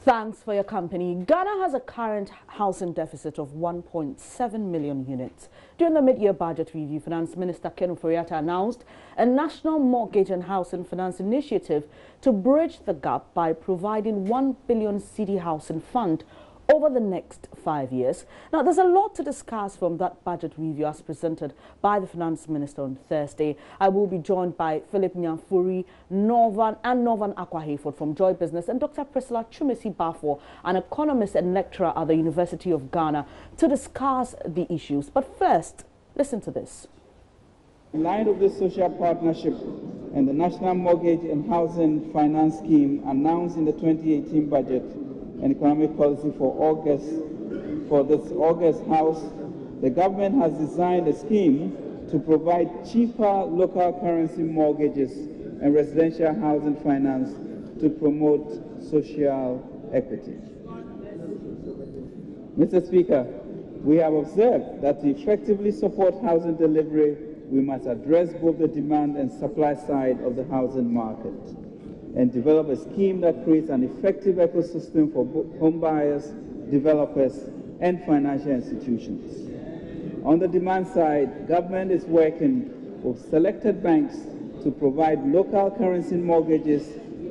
Thanks for your company. Ghana has a current housing deficit of 1.7 million units. During the mid-year budget review, Finance Minister Ken Ofori-Atta announced a national mortgage and housing finance initiative to bridge the gap by providing 1 billion cedi housing fund over the next 5 years. Now, there's a lot to discuss from that budget review as presented by the Finance Minister on Thursday. I will be joined by Philip Nyamfuri, Northern Akwa Hayford from Joy Business, and Dr. Priscilla Chumesi Bafo, an economist and lecturer at the University of Ghana, to discuss the issues. But first, listen to this. In line of the social partnership and the National Mortgage and Housing Finance Scheme announced in the 2018 budget and economic policy for this August House, the government has designed a scheme to provide cheaper local currency mortgages and residential housing finance to promote social equity. Mr. Speaker, we have observed that to effectively support housing delivery, we must address both the demand and supply side of the housing market and develop a scheme that creates an effective ecosystem for home buyers, developers, and financial institutions. On the demand side, government is working with selected banks to provide local currency mortgages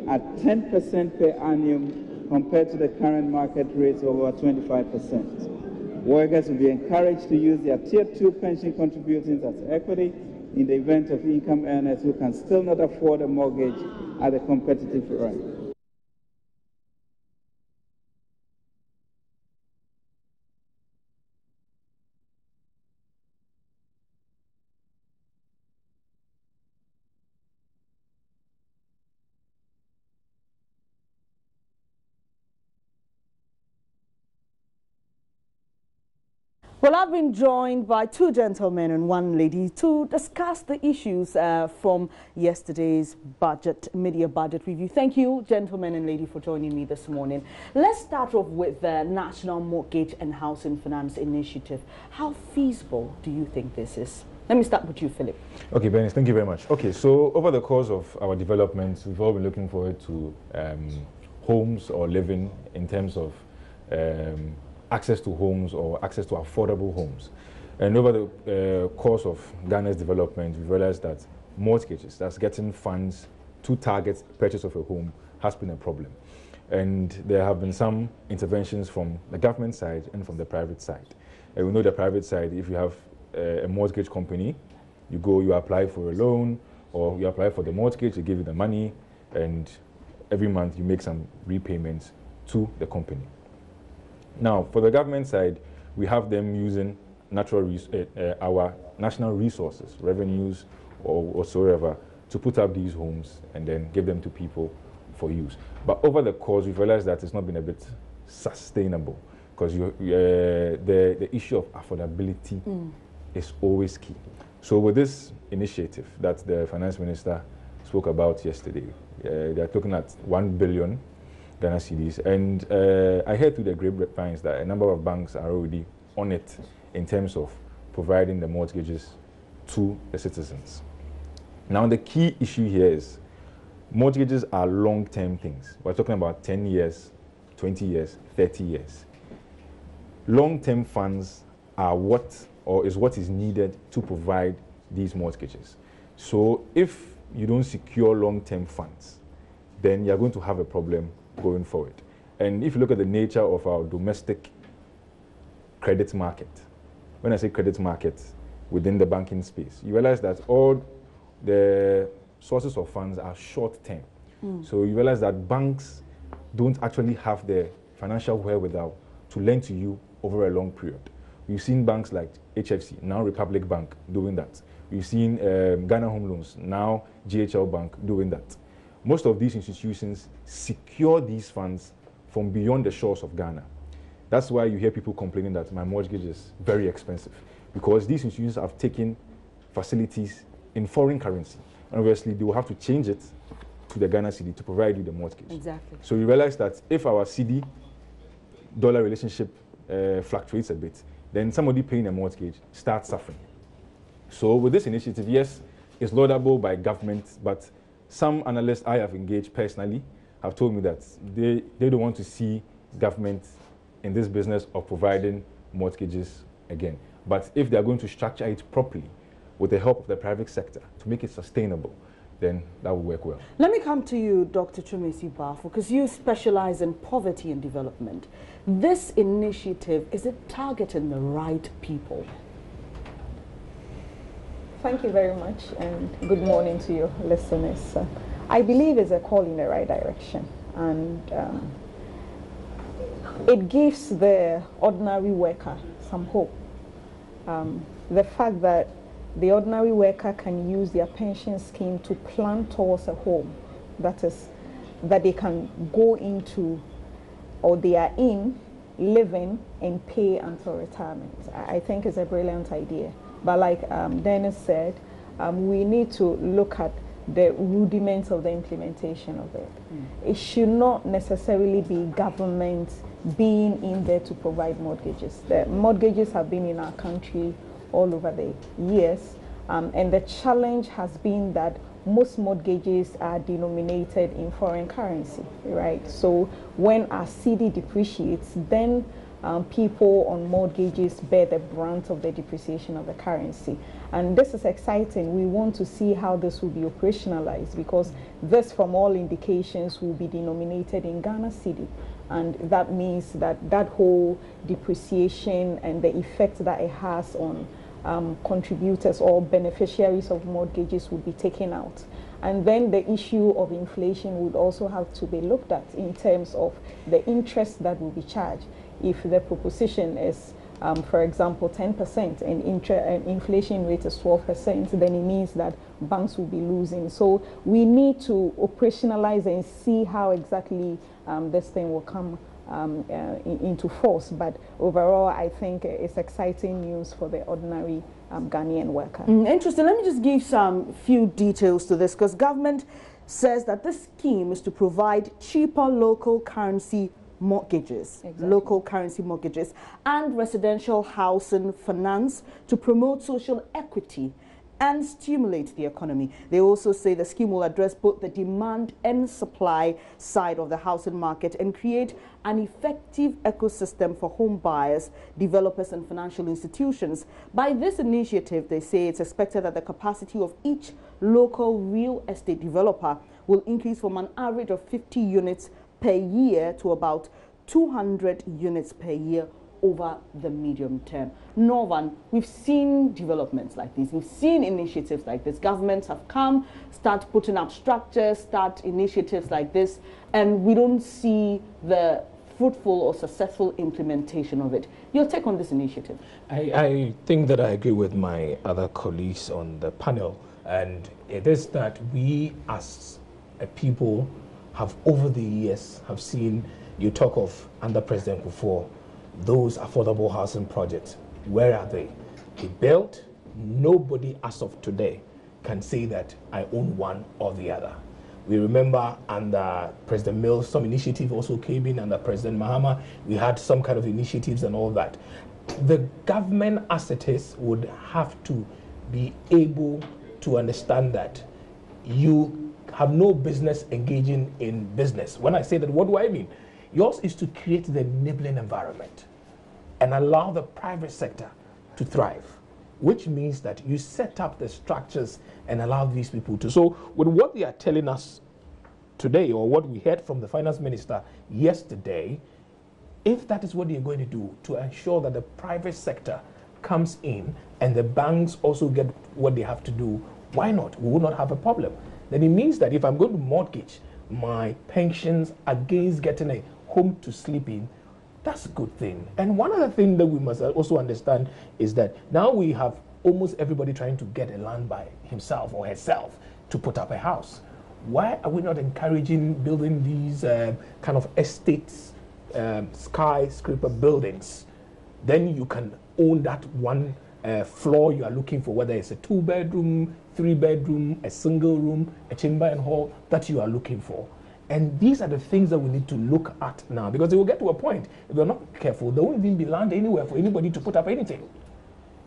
at 10% per annum compared to the current market rates of over 25%. Workers will be encouraged to use their Tier 2 pension contributions as equity in the event of income earners who can still not afford a mortgage at a competitive rate. Well, I've been joined by two gentlemen and one lady to discuss the issues from yesterday's mid-year budget review. Thank you, gentlemen and lady, for joining me this morning. Let's start off with the National Mortgage and Housing Finance Initiative. How feasible do you think this is? Let me start with you, Philip. Okay, Bernice, thank you very much. Okay, so over the course of our developments, we've all been looking forward to homes or living in terms of access to homes or access to affordable homes. And over the course of Ghana's development, we realized that mortgages, that's getting funds to target purchase of a home, has been a problem. And there have been some interventions from the government side and from the private side. And we know the private side, if you have a mortgage company, you apply for a loan, or you apply for the mortgage, they give you the money, and every month you make some repayments to the company. Now, for the government side, we have them using our national resources, revenues, or whatsoever, to put up these homes and then give them to people for use. But over the course, we've realized that it's not been a bit sustainable, because the issue of affordability is always key. So with this initiative that the finance minister spoke about yesterday, they're looking at 1 billion Ghana cedis, and I heard through the grapevines that a number of banks are already on it in terms of providing the mortgages to the citizens. Now, the key issue here is mortgages are long-term things. We're talking about 10 years, 20 years, 30 years. Long-term funds are what is needed to provide these mortgages. So if you don't secure long-term funds, then you're going to have a problem going forward. And if you look at the nature of our domestic credit market, when I say credit market within the banking space, you realize that all the sources of funds are short-term. So you realize that banks don't actually have the financial wherewithal to lend to you over a long period. We've seen banks like HFC, now Republic Bank, doing that. We've seen Ghana Home Loans, now GHL Bank, doing that. Most of these institutions secure these funds from beyond the shores of Ghana. That's why you hear people complaining that my mortgage is very expensive, because these institutions have taken facilities in foreign currency. And obviously, they will have to change it to the Ghana cedi to provide you the mortgage. Exactly. So you realize that if our cedi-dollar relationship fluctuates a bit, then somebody paying a mortgage starts suffering. So with this initiative, yes, it's laudable by government, but some analysts I have engaged personally have told me that they don't want to see government in this business of providing mortgages again. But if they are going to structure it properly with the help of the private sector to make it sustainable, then that will work well. Let me come to you, Dr. Chumesi Bafo, because you specialize in poverty and development. This initiative, is it targeting the right people? Thank you very much, and good morning to your listeners. I believe it's a call in the right direction, and it gives the ordinary worker some hope. The fact that the ordinary worker can use their pension scheme to plan towards a home that they can go into, or they are in, living and pay until retirement. I think it's a brilliant idea. But like Dennis said, we need to look at the rudiments of the implementation of it. It should not necessarily be government being in there to provide mortgages. The mortgages have been in our country all over the years, and the challenge has been that most mortgages are denominated in foreign currency, right? So when our cedi depreciates, then people on mortgages bear the brunt of the depreciation of the currency. And this is exciting. We want to see how this will be operationalized, because this, from all indications, will be denominated in Ghana cedi. And that means that that whole depreciation and the effect that it has on contributors or beneficiaries of mortgages would be taken out. And then the issue of inflation would also have to be looked at in terms of the interest that will be charged. If the proposition is, for example, 10% and inflation rate is 12%, then it means that banks will be losing. So we need to operationalize and see how exactly this thing will come into force. But overall, I think it's exciting news for the ordinary Ghanaian worker. Interesting. Let me just give some few details to this, because government says that this scheme is to provide cheaper local currency mortgages, local currency mortgages, and residential housing finance to promote social equity and stimulate the economy. They also say the scheme will address both the demand and supply side of the housing market and create an effective ecosystem for home buyers, developers, and financial institutions. By this initiative, they say it's expected that the capacity of each local real estate developer will increase from an average of 50 units per year to about 200 units per year over the medium term. Norvan, we've seen developments like this. We've seen initiatives like this. Governments have come, start putting up structures, start initiatives like this, and we don't see the fruitful or successful implementation of it. Your take on this initiative? I think that I agree with my other colleagues on the panel, and it is that we as a people have over the years have seen, you talk of under President Kufuor, those affordable housing projects. Where are they? They built. Nobody as of today can say that I own one or the other. We remember under President Mills, some initiative also came in. Under President Mahama, we had some kind of initiatives and all that. The government as it is would have to be able to understand that you have no business engaging in business. When I say that, what do I mean? Yours is to create the enabling environment and allow the private sector to thrive, which means that you set up the structures and allow these people to. So with what they are telling us today, or what we heard from the finance minister yesterday, if that is what you're going to do to ensure that the private sector comes in and the banks also get what they have to do, why not? We will not have a problem. Then it means that if I'm going to mortgage my pensions against getting a home to sleep in, that's a good thing. And one other thing that we must also understand is that now we have almost everybody trying to get a land by himself or herself to put up a house. Why are we not encouraging building these kind of estates, skyscraper buildings? Then you can own that one floor you are looking for, whether it's a 2-bedroom, 3-bedroom, a single room, a chamber and hall that you are looking for. And these are the things that we need to look at now, because it will get to a point, if we're not careful, there won't even be land anywhere for anybody to put up anything.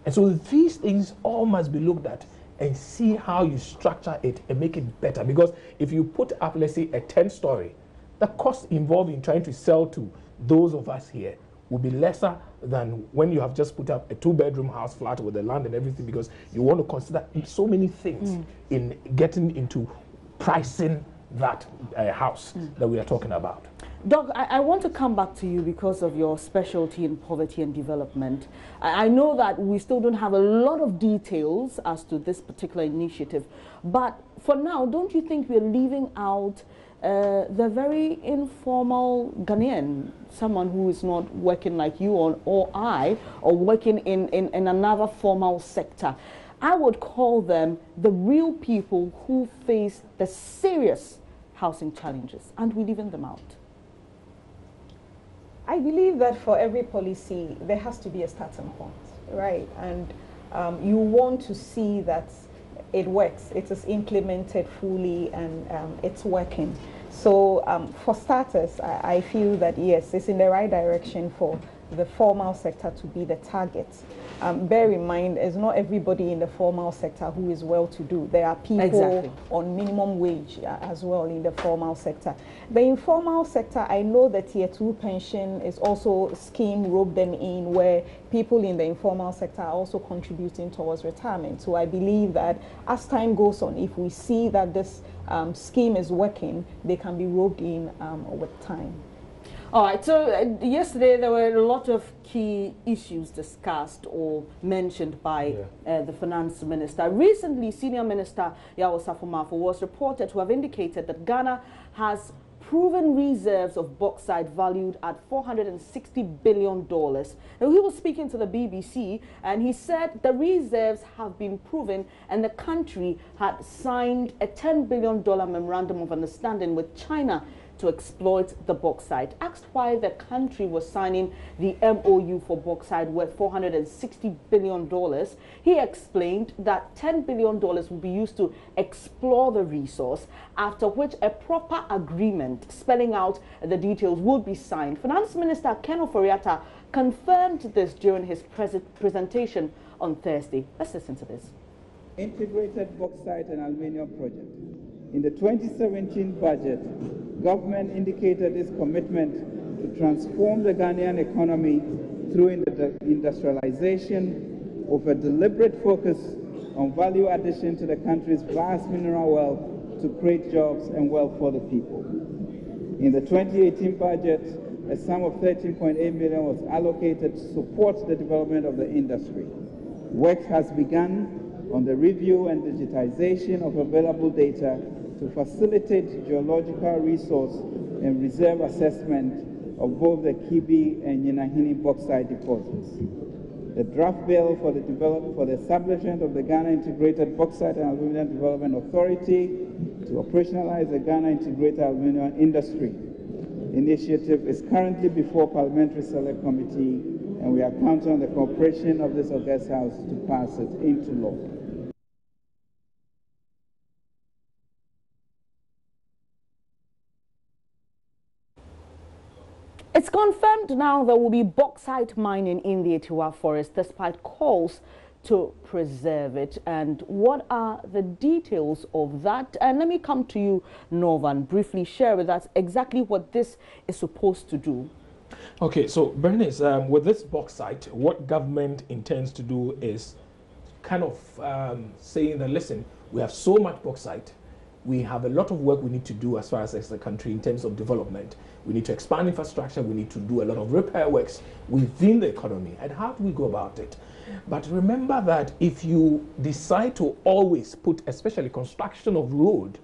And so these things all must be looked at and see how you structure it and make it better. Because if you put up, let's say, a 10-story the cost involved in trying to sell to those of us here will be lesser than when you have just put up a 2-bedroom house flat with the land and everything, because you want to consider so many things in getting into pricing that house that we are talking about. Doc, I want to come back to you because of your specialty in poverty and development. I know that we still don't have a lot of details as to this particular initiative, but for now, don't you think we're leaving out the very informal Ghanaian, someone who is not working like you or I, or working in another formal sector? I would call them the real people who face the serious housing challenges, and we're leaving them out. I believe that for every policy, there has to be a starting point, right? And you want to see that it works, it is implemented fully, and it's working. So for starters, I feel that yes, it's in the right direction for the formal sector to be the target. Bear in mind, it's not everybody in the formal sector who is well-to-do. There are people on minimum wage as well in the formal sector. The informal sector, I know the Tier 2 pension is also a scheme roped them in, where people in the informal sector are also contributing towards retirement. So I believe that as time goes on, if we see that this scheme is working, they can be roped in with time. All right, so yesterday there were a lot of key issues discussed or mentioned by the finance minister. Recently, Senior Minister Yawo Safo-Marfo was reported to have indicated that Ghana has proven reserves of bauxite valued at $460 billion. Now, he was speaking to the BBC and he said the reserves have been proven and the country had signed a $10 billion memorandum of understanding with China to exploit the bauxite. Asked why the country was signing the MOU for bauxite worth $460 billion, he explained that $10 billion will be used to explore the resource, after which a proper agreement spelling out the details would be signed. Finance Minister Ken Ofori-Atta confirmed this during his presentation on Thursday. Let's listen to this. Integrated bauxite and aluminium project. In the 2017 budget, government indicated its commitment to transform the Ghanaian economy through industrialization with a deliberate focus on value addition to the country's vast mineral wealth to create jobs and wealth for the people. In the 2018 budget, a sum of $13.8 million was allocated to support the development of the industry. Work has begun on the review and digitization of available data to facilitate geological resource and reserve assessment of both the Kibi and Yinahini bauxite deposits. The draft bill for the establishment of the Ghana Integrated Bauxite and Aluminium Development Authority to operationalize the Ghana Integrated Aluminium Industry initiative is currently before Parliamentary Select Committee, and we are counting on the cooperation of this august House to pass it into law. It's confirmed now there will be bauxite mining in the Atwima forest despite calls to preserve it. And what are the details of that? And let me come to you, Norvan, briefly share with us exactly what this is supposed to do. Okay, so Bernice, with this bauxite, what government intends to do is kind of saying that, listen, we have so much bauxite, we have a lot of work we need to do as far as the country in terms of development. We need to expand infrastructure, we need to do a lot of repair works within the economy. And how do we go about it? But remember that if you decide to always put, especially construction of road,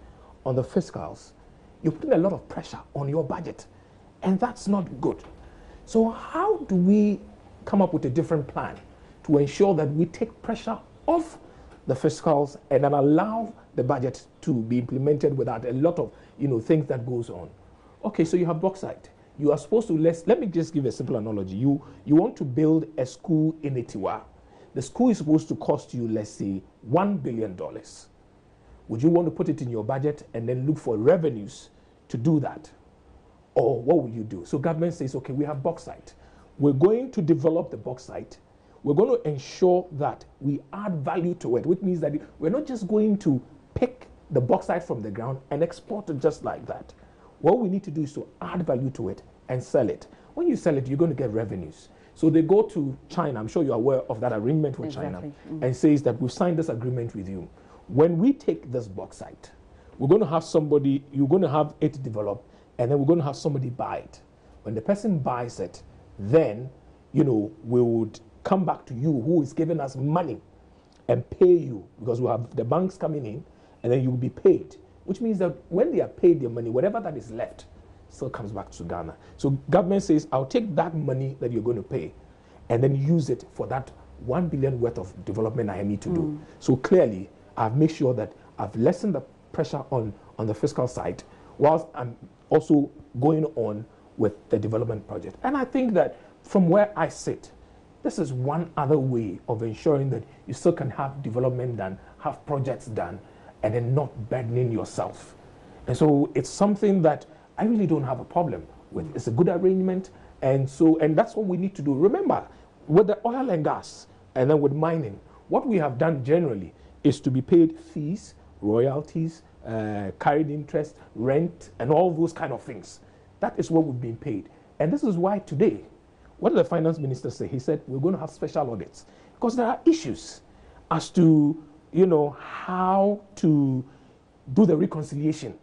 on the fiscals, you're putting a lot of pressure on your budget. And that's not good. So how do we come up with a different plan to ensure that we take pressure off the fiscals and then allow the budget to be implemented without a lot of things that goes on? Okay, so you have bauxite. You are supposed to, let me just give a simple analogy. You want to build a school in Itiwa. The school is supposed to cost you, let's say, $1 billion. Would you want to put it in your budget and then look for revenues to do that? Or what will you do? So government says, okay, we have bauxite. We're going to develop the bauxite. We're going to ensure that we add value to it, which means that we're not just going to pick the bauxite from the ground and export it just like that. What we need to do is to add value to it and sell it. When you sell it, you're going to get revenues. So they go to China, I'm sure you're aware of that agreement with China, and says that we've signed this agreement with you. When we take this bauxite, we're going to have somebody, you're going to have it developed, and then we're going to have somebody buy it. When the person buys it, then, we would come back to you, who is giving us money, and pay you, because we have the banks coming in, and then you will be paid. Which means that when they are paid their money, whatever that is left still comes back to Ghana. So government says, I'll take that money that you're going to pay and then use it for that 1 billion worth of development I need to do. So clearly, I've made sure that I've lessened the pressure on the fiscal side, whilst I'm also going on with the development project. And I think that from where I sit, this is one other way of ensuring that you still can have development done, have projects done, and then not burdening yourself. And so it's something that I really don't have a problem with. It's a good arrangement, and that's what we need to do. Remember, with the oil and gas, and then with mining, what we have done generally is to be paid fees, royalties, carried interest, rent, and all those kind of things. That is what we've been paid. And this is why today, what did the finance minister say? He said, we're going to have special audits, because there are issues as to how to do the reconciliation.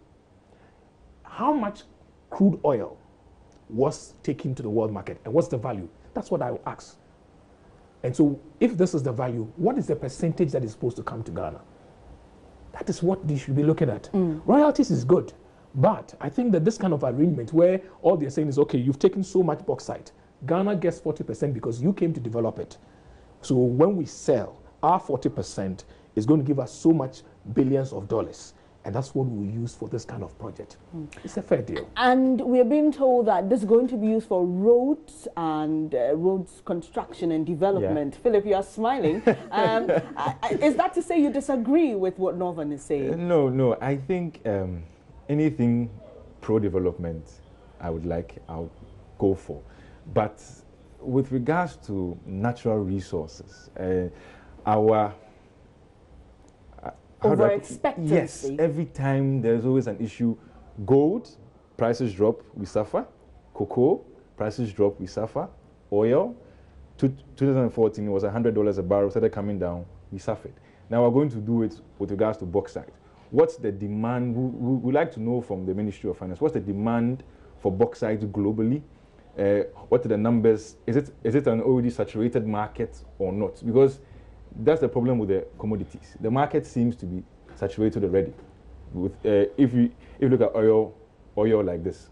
How much crude oil was taken to the world market, and what's the value? That's what I will ask. And so if this is the value, what is the percentage that is supposed to come to Ghana? That is what they should be looking at. Royalties is good, but I think that this kind of arrangement where all they're saying is, okay, you've taken so much bauxite, Ghana gets 40% because you came to develop it. So when we sell, our 40% is going to give us so much billions of dollars. And that's what we use for this kind of project. It's a fair deal. And we are being told that this is going to be used for roads and roads construction and development. Yeah. Philip, you are smiling. Is that to say you disagree with what Northern is saying? No. I think anything pro-development I'll go for. But with regards to natural resources, our over-expectancy. Yes, every time there's always an issue. Gold, prices drop, we suffer. Cocoa, prices drop, we suffer. Oil, 2014, it was $100 a barrel, started coming down, we suffered. Now we're going to do it with regards to bauxite. What's the demand? We'd like to know from the Ministry of Finance, what's the demand for bauxite globally? What are the numbers? Is it an already saturated market or not? Because that's the problem with the commodities. The market seems to be saturated already. With if you look at oil like this,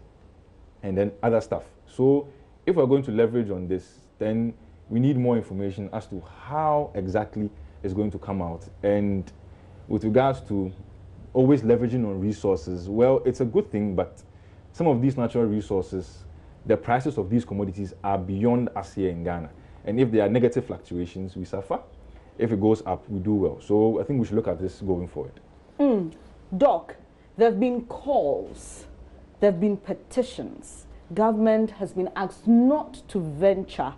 and then other stuff. So if we're going to leverage on this, then we need more information as to how exactly it's going to come out. And with regards to always leveraging on resources, well, it's a good thing, but some of these natural resources, the prices of these commodities are beyond us here in Ghana. And if there are negative fluctuations, we suffer. If it goes up, we do well. So I think we should look at this going forward. Doc, there have been calls, there have been petitions. Government has been asked not to venture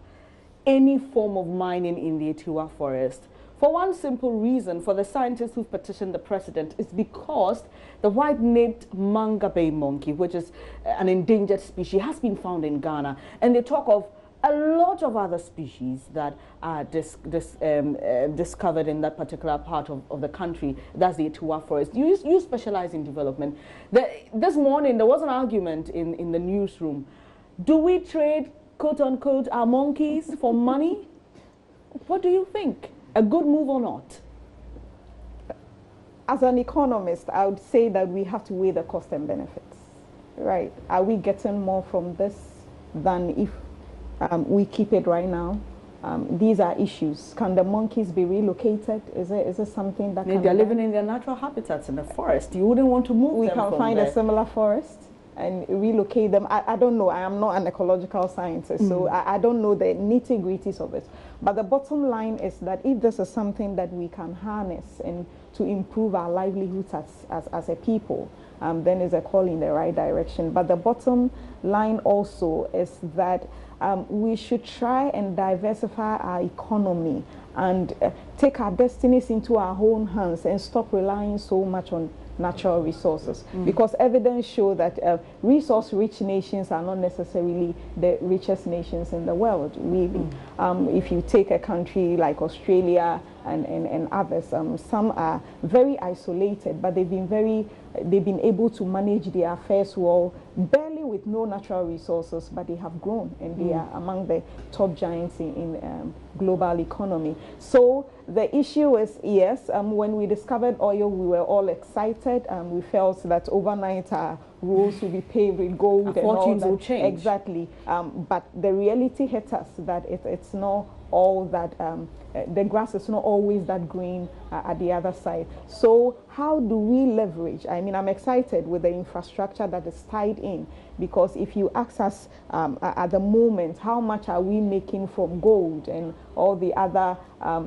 any form of mining in the Atwima forest. For one simple reason, for the scientists who've petitioned the president, is because the white-naped manga bay monkey, which is an endangered species, has been found in Ghana. And they talk of a lot of other species that are discovered in that particular part of the country. That's the Atwima forest. You specialize in development. This morning, there was an argument in the newsroom. Do we trade, quote-unquote, our monkeys for money? What do you think? A good move or not? As an economist, I would say that we have to weigh the cost and benefits, right? Are we getting more from this than if we keep it right now? These are issues. Can the monkeys be relocated? Is it something that they're living in their natural habitats in the forest? You wouldn't want to move them. We can find a similar forest and relocate them. I don't know. I am not an ecological scientist, so I don't know the nitty-gritties of it. But the bottom line is that if this is something that we can harness and to improve our livelihoods as a people, then it's a call in the right direction. But the bottom line also is that we should try and diversify our economy and take our destinies into our own hands and stop relying so much on natural resources, because evidence show that resource-rich nations are not necessarily the richest nations in the world, really. If you take a country like Australia and others, some are very isolated, but they've been able to manage their affairs well, barely with no natural resources, but they have grown, and they are among the top giants in global economy. So the issue is, yes, when we discovered oil, we were all excited. We felt that overnight our roads will be paved with gold and all that. Will change. Exactly. But the reality hit us that it's not all that, the grass is not always that green at the other side. So how do we leverage? I mean, I'm excited with the infrastructure that is tied in, because if you ask us at the moment, how much are we making from gold and all the other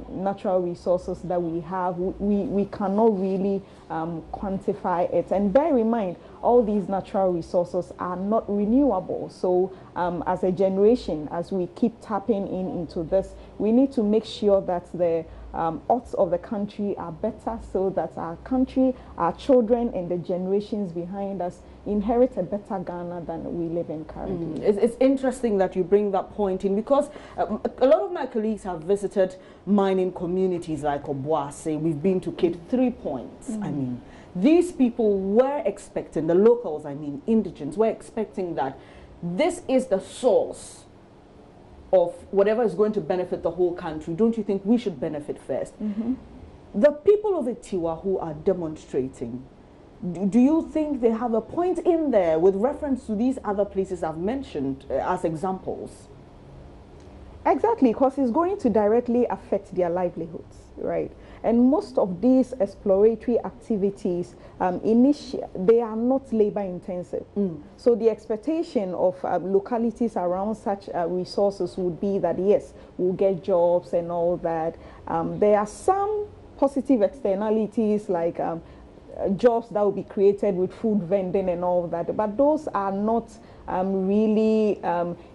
natural resources that we have, we cannot really quantify it. And bear in mind, all these natural resources are not renewable. So as a generation, as we keep tapping into this, we need to make sure that the odds of the country are better, so that our country, our children, and the generations behind us inherit a better Ghana than we live in currently. It's interesting that you bring that point in, because a lot of my colleagues have visited mining communities like Obuasi. We've been to Cape 3 Points. I mean, these people were expecting, the locals, I mean, indigents, were expecting that this is the source of whatever is going to benefit the whole country. Don't you think we should benefit first? The people of Atiwa who are demonstrating, do you think they have a point in there with reference to these other places I've mentioned as examples? Exactly, because it's going to directly affect their livelihoods, right? And most of these exploratory activities, they are not labor intensive. So the expectation of localities around such resources would be that, yes, we'll get jobs and all that. There are some positive externalities, like jobs that will be created with food vending and all that, but those are not really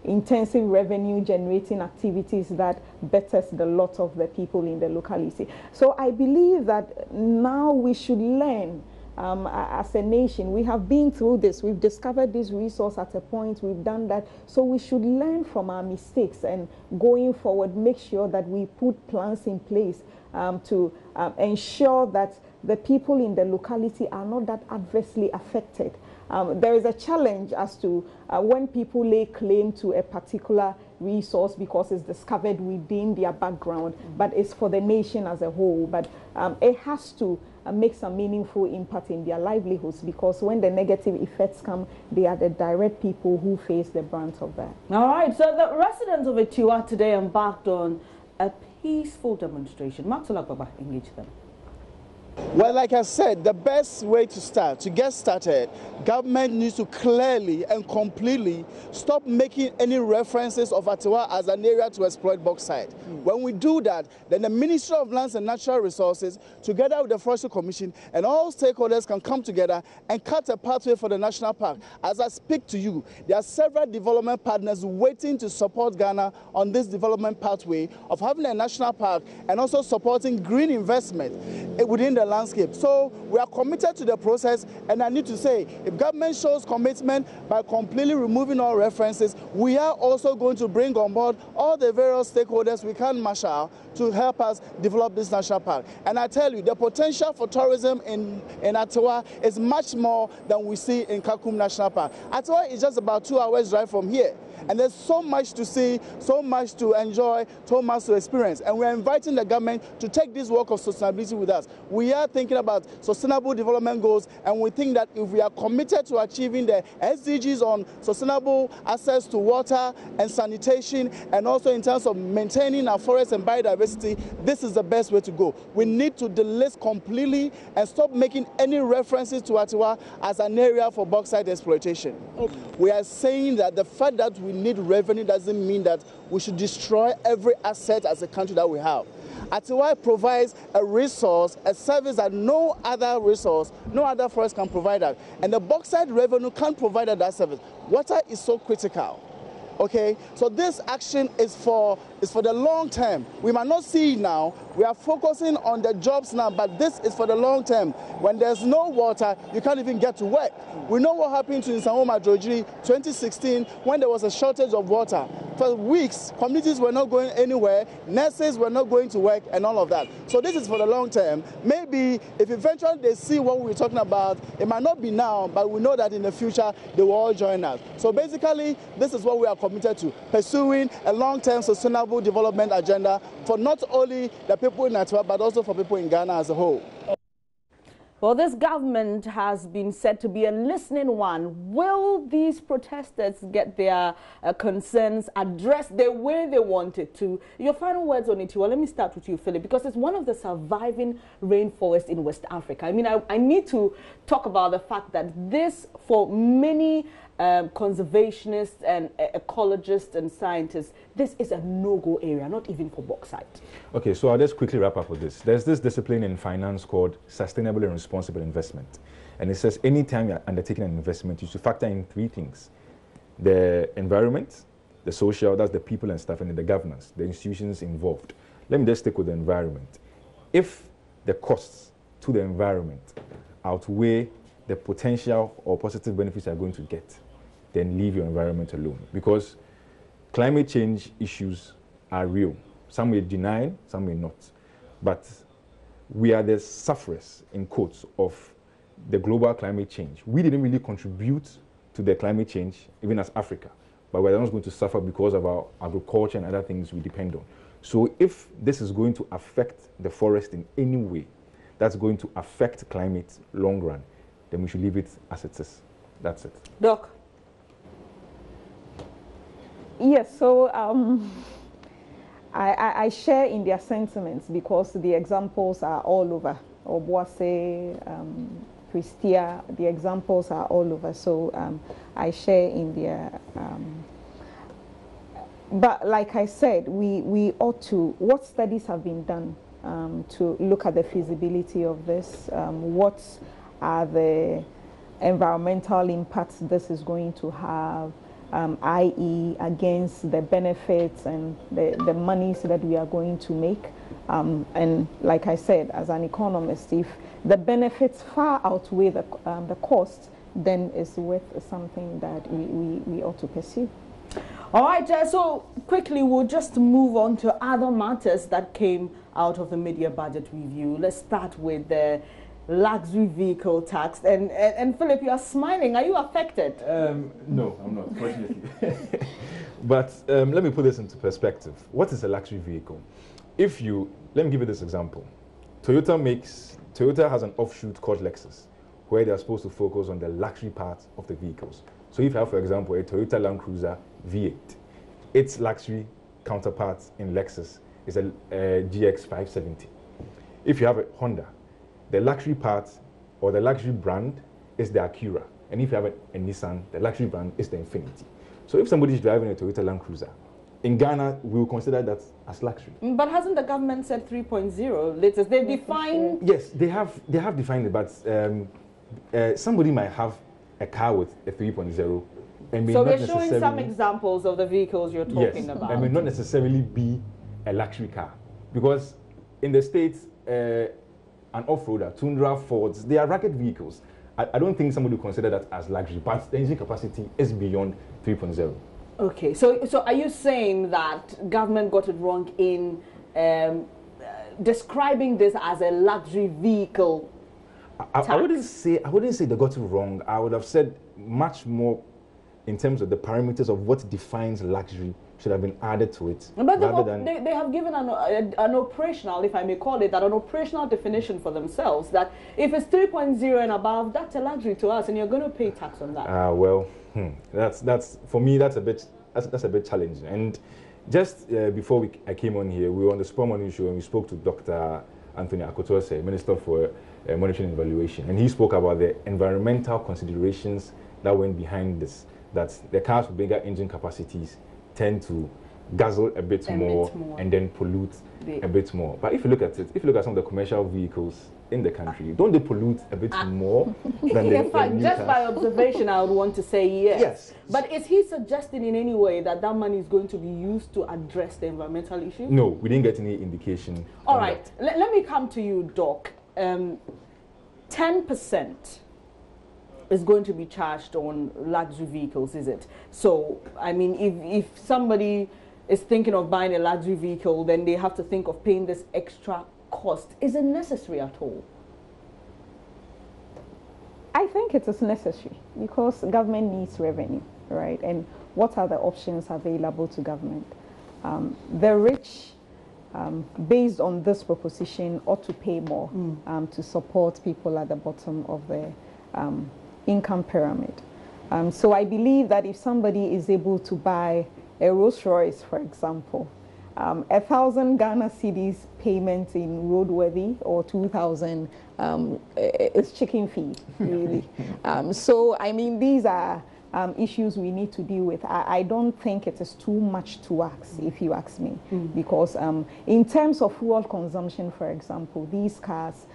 intensive revenue generating activities that betters the lot of the people in the locality. So I believe that now we should learn as a nation. We have been through this, we've discovered this resource at a point, we've done that, so we should learn from our mistakes, and going forward make sure that we put plans in place to ensure that the people in the locality are not that adversely affected. There is a challenge as to when people lay claim to a particular resource because it's discovered within their background, but it's for the nation as a whole. But it has to make some meaningful impact in their livelihoods, because when the negative effects come, they are the direct people who face the brunt of that. All right, so the residents of Atiwa today embarked on a peaceful demonstration. Nat'l, engage them. Well, like I said, the best way to get started, government needs to clearly and completely stop making any references of Atiwa as an area to exploit bauxite. When we do that, then the Ministry of Lands and Natural Resources, together with the Forestry Commission and all stakeholders, can come together and cut a pathway for the national park. As I speak to you, there are several development partners waiting to support Ghana on this development pathway of having a national park and also supporting green investment within the landscape. So we are committed to the process, and I need to say, if government shows commitment by completely removing all references, we are also going to bring on board all the various stakeholders we can marshal to help us develop this national park. And I tell you, the potential for tourism in Atiwa is much more than we see in Kakum National Park. Atiwa is just about 2 hours drive from here. And there's so much to see, so much to enjoy, so much to experience. And we're inviting the government to take this work of sustainability with us. We are thinking about sustainable development goals, and we think that if we are committed to achieving the SDGs on sustainable access to water and sanitation, and also in terms of maintaining our forests and biodiversity, this is the best way to go. We need to delist completely and stop making any references to Atiwa as an area for bauxite exploitation. We are saying that the fact that we need revenue doesn't mean that we should destroy every asset as a country that we have. Atiwa provides a resource, a service that no other resource, no other forest can provide that. And the bauxite revenue can't provide that service. Water is so critical. Okay, so this action is for the long term. We might not see it now, We are focusing on the jobs now, but this is for the long term. When there's no water, you can't even get to work. We know what happened to Nsawoma Drojiri 2016 when there was a shortage of water. For weeks, communities were not going anywhere, nurses were not going to work, and all of that. So this is for the long term. Maybe if eventually they see what we're talking about, it might not be now, but we know that in the future they will all join us. So basically, this is what we are committed to, pursuing a long-term sustainable development agenda for not only the people in Atwima, but also for people in Ghana as a whole. Well, this government has been said to be a listening one. Will these protesters get their concerns addressed the way they wanted to? Your final words on it. Well, let me start with you, Philip, because it's one of the surviving rainforests in West Africa. I mean, I need to talk about the fact that this, for many conservationists and ecologists and scientists, this is a no-go area, not even for bauxite. Okay, so I'll just quickly wrap up with this. There's this discipline in finance called sustainable and responsible investment. And it says anytime you're undertaking an investment, you should factor in three things: the environment, the social, that's the people and stuff, and then the governance, the institutions involved. Let me just stick with the environment. If the costs to the environment outweigh the potential or positive benefits you're going to get, then leave your environment alone. Because climate change issues are real. Some may deny, some may not. But we are the sufferers, in quotes, of the global climate change. We didn't really contribute to the climate change, even as Africa. But we're not going to suffer because of our agriculture and other things we depend on. So if this is going to affect the forest in any way, that's going to affect climate long run, then we should leave it as it is. That's it. Doc? Yes, so I share in their sentiments because the examples are all over. Obuase, Pristia, the examples are all over. So I share in their... but like I said, we ought to... What studies have been done to look at the feasibility of this? What are the environmental impacts this is going to have? i.e. against the benefits and the monies that we are going to make. And like I said, as an economist, if the benefits far outweigh the cost, then it's worth something that we ought to pursue. All right, so quickly we'll just move on to other matters that came out of the mid-year budget review. Let's start with the luxury vehicle tax. And Philip, you are smiling. Are you affected? No, I'm not, fortunately. But let me put this into perspective. What is a luxury vehicle? Let me give you this example. Toyota has an offshoot called Lexus, where they are supposed to focus on the luxury part of the vehicles. So if you have, for example, a Toyota Land Cruiser V8, its luxury counterpart in Lexus is a GX 570. If you have a Honda, the luxury part or the luxury brand is the Acura. And if you have a Nissan, the luxury brand is the Infiniti. So if somebody is driving a Toyota Land Cruiser, in Ghana, we will consider that as luxury. But hasn't the government said 3.0 latest? They've defined... Yes, they have defined it, but somebody might have a car with a 3.0 and may so not we're showing some examples of the vehicles you're talking about. It may not necessarily be a luxury car. Because in the States, an off-roader, Tundra, Fords, they are rugged vehicles. I don't think somebody would consider that as luxury, but the engine capacity is beyond 3.0. Okay, so are you saying that government got it wrong in describing this as a luxury vehicle? I wouldn't say they got it wrong. I would have said much more in terms of the parameters of what defines luxury should have been added to it. But they have given an operational, if I may call it that, an operational definition for themselves that if it's 3.0 and above, that's a luxury to us, and you're going to pay tax on that. That's for me. That's a bit challenging. And just before I came on here, we were on the Spur Morning Show and we spoke to Dr. Anthony Akotose, Minister for Monitoring and Evaluation, and he spoke about the environmental considerations that went behind this. That the cars with bigger engine capacities tend to guzzle a bit more and then pollute a bit more. But if you look at it, if you look at some of the commercial vehicles in the country, don't they pollute a bit more than the In fact, just by observation, I would want to say yes. Yes. But is he suggesting in any way that that money is going to be used to address the environmental issue? No, we didn't get any indication. All right, let me come to you, Doc. 10% is going to be charged on luxury vehicles, is it? So, I mean, if somebody is thinking of buying a luxury vehicle, then they have to think of paying this extra cost. Is it necessary at all? I think it is necessary because government needs revenue, right? And what are the options available to government? The rich, based on this proposition, ought to pay more to support people at the bottom of the income pyramid. So I believe that if somebody is able to buy a Rolls Royce, for example, 1,000 Ghana cedis payment in roadworthy or 2,000 is chicken feed, really. So, I mean, these are issues we need to deal with. I don't think it is too much to ask, if you ask me, because in terms of fuel consumption, for example, these cars,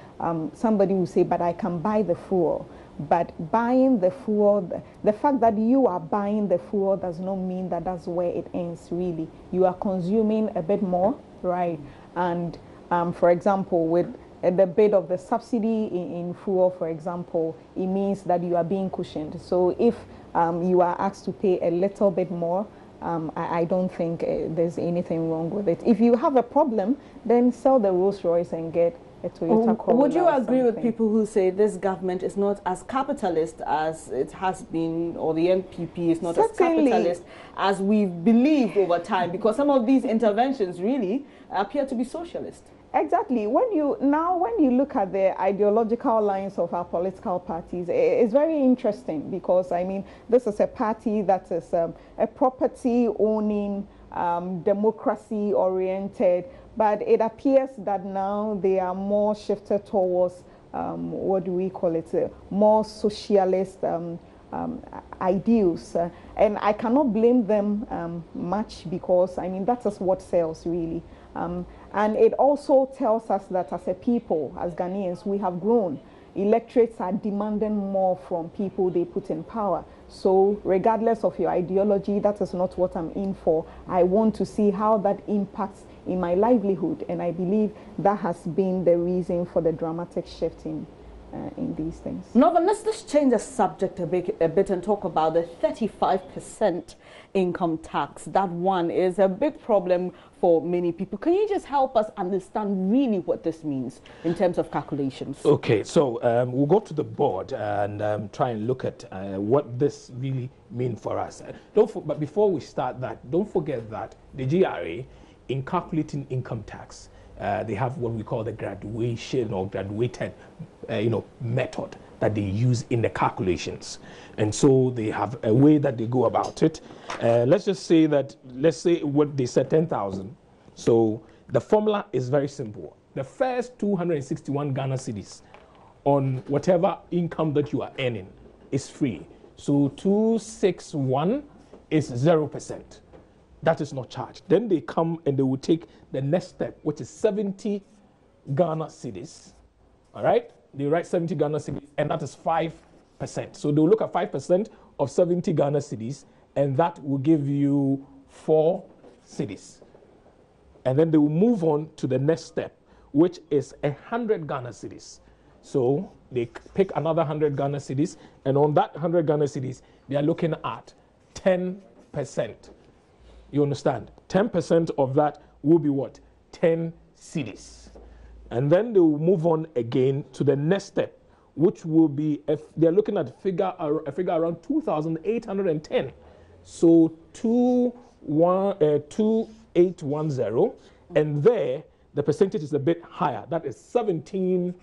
somebody will say, but I can buy the fuel. But buying the fuel, the fact that you are buying the fuel does not mean that that's where it ends, really. You are consuming a bit more, right? And for example, with the bit of the subsidy in fuel, for example, it means that you are being cushioned. So if you are asked to pay a little bit more, I don't think there's anything wrong with it. If you have a problem, then sell the Rolls Royce and get a Toyota Corolla. Would you agree with people who say this government is not as capitalist as it has been, or the NPP is not as capitalist as we've believed over time? Because some of these interventions really appear to be socialist. Exactly. When you look at the ideological lines of our political parties, it's very interesting because, I mean, this is a party that is a property-owning, democracy-oriented, but it appears that now they are more shifted towards, what do we call it, more socialist ideals. And I cannot blame them much because, I mean, that is what sells, really. And it also tells us that as a people, as Ghanaians, we have grown. Electorates are demanding more from people they put in power. So regardless of your ideology, that is not what I'm in for. I want to see how that impacts in my livelihood. And I believe that has been the reason for the dramatic shift in these things. Northern, let's change the subject a bit and talk about the 35% income tax. That one is a big problem for many people. Can you just help us understand really what this means in terms of calculations? Okay, so we'll go to the board and try and look at what this really means for us. But before we start that, don't forget that the GRA, in calculating income tax, they have what we call the graduation or graduated method that they use in the calculations. And so they have a way that they go about it. Let's say what they said, 10,000. So the formula is very simple. The first 261 Ghana cedis on whatever income that you are earning is free. So 261 is 0%. That is not charged. Then they come and they will take the next step, which is 70 Ghana cedis. All right? They write 70 Ghana cedis, and that is 5%. So they'll look at 5% of 70 Ghana cedis, and that will give you 4 cedis. And then they will move on to the next step, which is 100 Ghana cedis. So they pick another 100 Ghana cedis, and on that 100 Ghana cedis, they are looking at 10%. You understand? 10% of that will be what? 10 cedis. And then they will move on again to the next step, which will be, they're looking at a figure around 2,810. So 2810, and there the percentage is a bit higher. That is 17.5.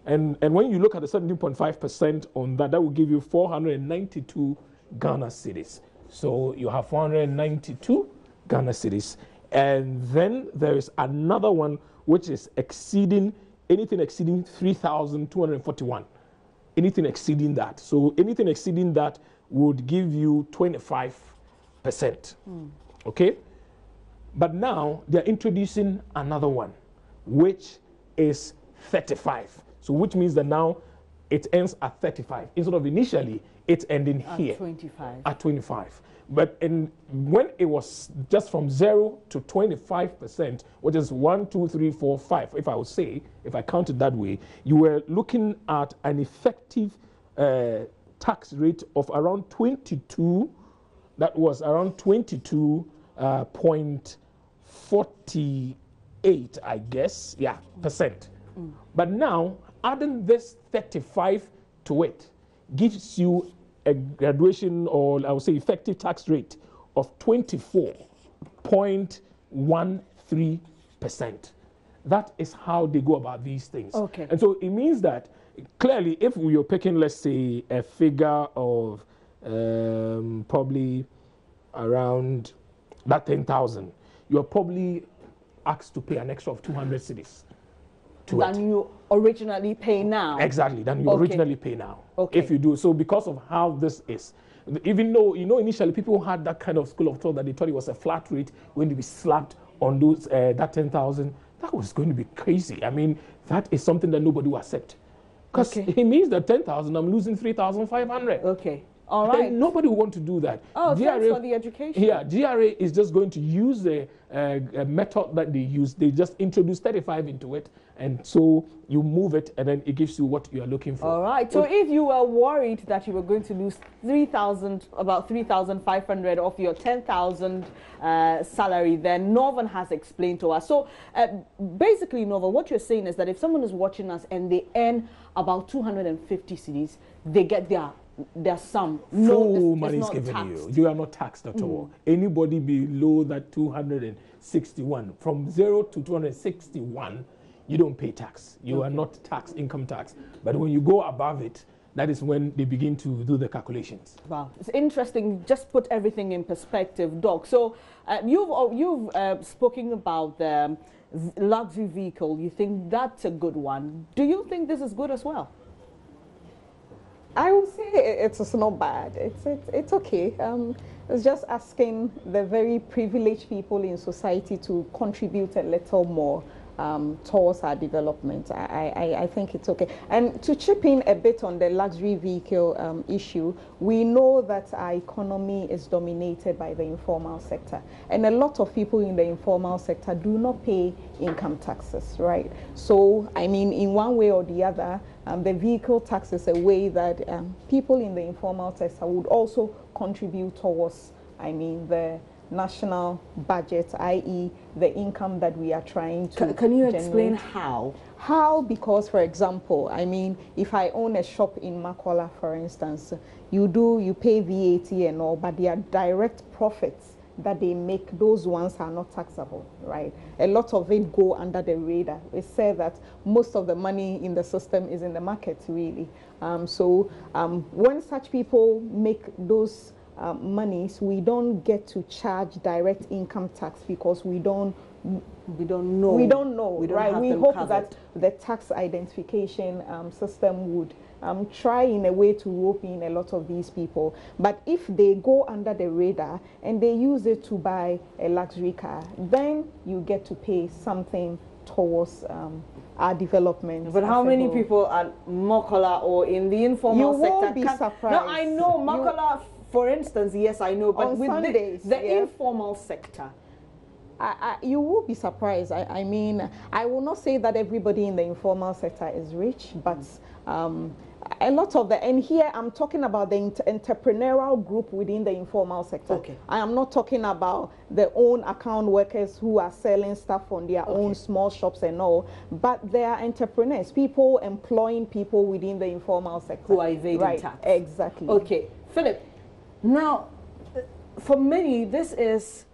And when you look at the 17.5% on that, that will give you 492 Ghana cedis. So you have 492 Ghana cedis. And then there is another one which is anything exceeding 3,241. Anything exceeding that. So anything exceeding that would give you 25%. Okay? But now they're introducing another one. which is 35. So which means that now it ends at 35 instead of initially it's ending here 25. at 25. But when it was just from 0 to 25%, which is 1, 2, 3, 4, 5, if I would say, if I count it that way, you were looking at an effective tax rate of around 22. That was around 22.48, I guess, yeah, percent. But now, adding this 35 to it gives you a graduation, or I would say effective tax rate of 24.13%. That is how they go about these things. Okay. And so it means that clearly, if you're picking, let's say, a figure of probably around that 10,000, you're probably asked to pay an extra of 200 cedis. Than you originally pay now. Exactly, than you originally pay now. Okay. If you do so, because of how this is, even though initially people had that kind of school of thought that they thought it was a flat rate going to be slapped on those that 10,000, that was going to be crazy. I mean, that is something that nobody will accept, because it means that 10,000, I'm losing 3,500. Okay. All right. And nobody will want to do that. Oh, thanks for the education. Yeah, GRA is just going to use the method that they use. They just introduce 35 into it, and so you move it, and then it gives you what you are looking for. All right. So if you were worried that you were going to lose 3,000, about 3,500 of your 10,000 salary, then Norvan has explained to us. So basically, Norvan, what you're saying is that if someone is watching us and they earn about 250 cedis, they get their sum. Full money is given you. You are not taxed at all. Anybody below that 261, from 0 to 261, you don't pay tax. You are not taxed income tax. But when you go above it, that is when they begin to do the calculations. Wow, it's interesting. Just put everything in perspective, Doc. So you've spoken about the luxury vehicle. You think that's a good one. Do you think this is good as well? I would say it's not bad. It's okay. It's just asking the very privileged people in society to contribute a little more towards our development. I think it's okay. And to chip in a bit on the luxury vehicle issue, we know that our economy is dominated by the informal sector. And a lot of people in the informal sector do not pay income taxes, right? So, I mean, in one way or the other, the vehicle tax is a way that people in the informal sector would also contribute towards, I mean, the national budget, i.e. the income that we are trying to Can you generate. explain how? How? Because, for example, I mean, if I own a shop in Makola, for instance, you pay VAT and all, but their direct profits that they make, those ones are not taxable, right? A lot of it go under the radar. It said that most of the money in the system is in the market, really. When such people make those monies, we don't get to charge direct income tax because we don't know. We don't right? We hope that the tax identification system would try in a way to rope in a lot of these people. But if they go under the radar and they use it to buy a luxury car, then you get to pay something towards our development. But how many people at Makola or in the informal sector? You won't be surprised. No, I know Makola, for instance, yes, I know, but with Sundays, the informal sector, you will be surprised. I mean, I will not say that everybody in the informal sector is rich, but a lot of the, and here I'm talking about the entrepreneurial group within the informal sector. Okay. I am not talking about the own account workers who are selling stuff on their own small shops and all, but they are entrepreneurs, people employing people within the informal sector. Who are evading tax. Exactly. Okay, Philip, now, for many, this is,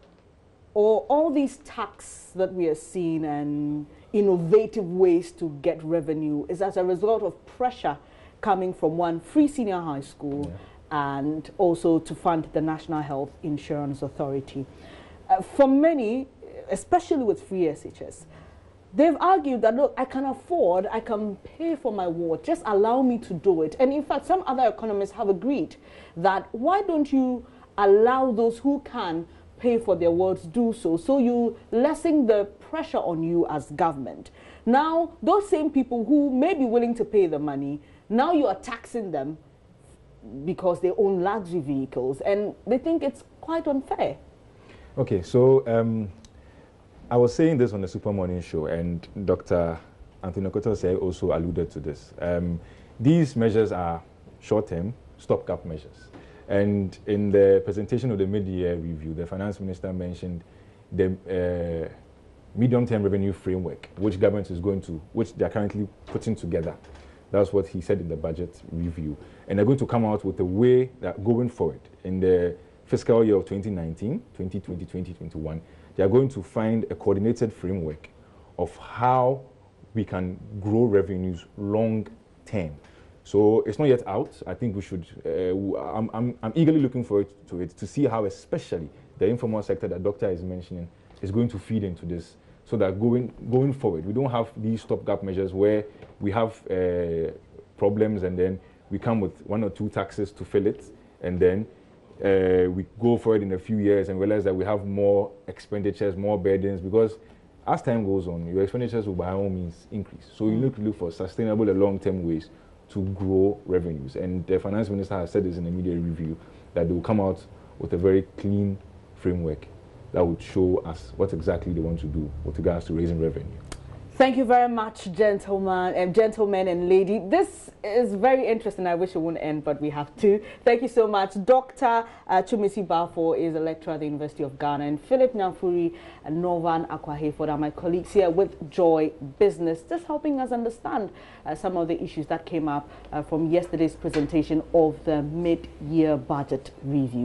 or all these tax that we are seeing and innovative ways to get revenue is as a result of pressure coming from one, free senior high school, and also to fund the National Health Insurance Authority. For many, especially with free SHS, they've argued that, look, I can afford, I can pay for my ward, just allow me to do it. And in fact, some other economists have agreed that why don't you allow those who can pay for their words, do so. So you lessen the pressure on you as government. Now, those same people who may be willing to pay the money, now you are taxing them because they own luxury vehicles, and they think it's quite unfair. Okay, so I was saying this on the Super Morning Show, and Dr. Anthony Okotose also alluded to this. These measures are short-term, stopgap measures. And in the presentation of the mid-year review, the finance minister mentioned the medium-term revenue framework, which government is going to, which they are currently putting together. That's what he said in the budget review. And they're going to come out with a way that going forward in the fiscal year of 2019, 2020, 2021, they are going to find a coordinated framework of how we can grow revenues long-term. So it's not yet out. I think we should, I'm eagerly looking forward to it, to see how especially the informal sector that Doctor is mentioning is going to feed into this, so that going forward, we don't have these stopgap measures where we have problems and then we come with 1 or 2 taxes to fill it, and then we go forward in a few years and realize that we have more expenditures, more burdens, because as time goes on, your expenditures will by all means increase. So you need to look for sustainable and long-term ways to grow revenues. And the finance minister has said this in a media review, that they will come out with a very clean framework that would show us what exactly they want to do with regards to raising revenue. Thank you very much, gentlemen and lady. This is very interesting. I wish it wouldn't end, but we have to. Thank you so much. Dr. Chumisi Bafo is a lecturer at the University of Ghana, and Philip Nyamfuri and Norvan Akwaheford are my colleagues here with Joy Business, just helping us understand some of the issues that came up from yesterday's presentation of the mid-year budget review.